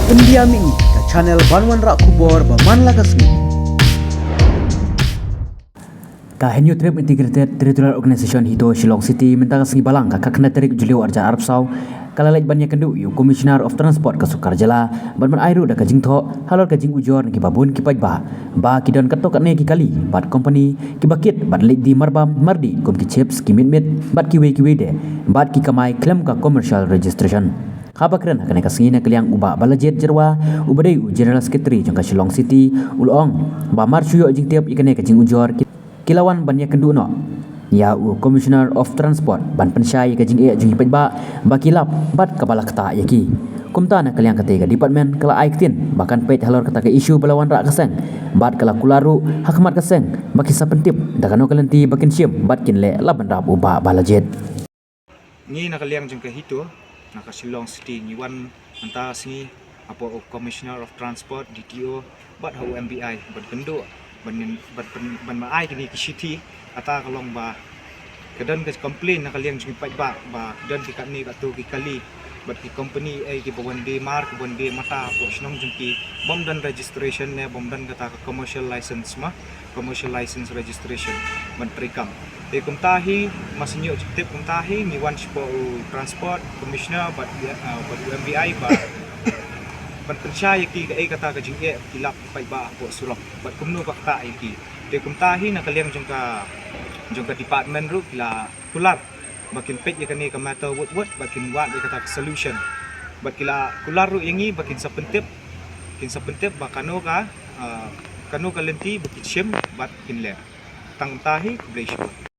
Pendiami ke channel Banwan Rak Kubor Baman Lagasmi. Henyu Trip Integrated Territorial Organization Hito Shillong City mentang sengi balang ka kakna terik Julio Arja Arab Sau kalalait banyak kendu yu Commissioner of Transport ka Sukarjala ban airu da ka jingtho halor ka jing ujor ki babun ki pajba ba ki don kato katne ki kali bat company ki bakit bat leit di marbam mardi kom ki chips ki mit bat ki we de bat ki kamai claim ka commercial registration Habakren akan kasih nak kaliang ubah balajet jerwa ubadai General Secretary jangka Shillong City ulong ba marsuyo jing tiap ikane ka jing ujor Kilawan banyak kenduno ya Commissioner of Transport ban pensyai ka jing jing pajba bakilap bat kepala kata yaki kumta nak kalian ketiga department kala aiktin bahkan pet halor kata ke isu belawan rak keseng bat kala kularu hakmat keseng baki sapentip dakano kalenti bakin siam bat kinle laban rap ubah balajet ni nak kalian jengke hito nak Shillong City nyiwan antara sini apa Commissioner of Transport DTO bat hau MBI bat kendu ban maai kini ki city ata kalong ba kedan ke complain nak kalian jing pajba ba kedan ki kat ni kat tu ki kali bat ki company ai ki bawan de mark bawan de mata po snong jing ki bom dan registration ne bom dan kata commercial license registration ban perikam kum tahi masinyo tip kum tahi ni wan spo transport commissioner bat MBI ba ban percaya ki ai kata ka jing kilap paiba po sulok bat kumno ka ta ki de kum tahi na kaliang jongka department ru kila kulat bakin pet ya kani ka matter what bakin wat ya kata solution bat kila kular ru yangi bakin sapentip ba kano ka lenti bakin shim bat kinle tang tahi blesho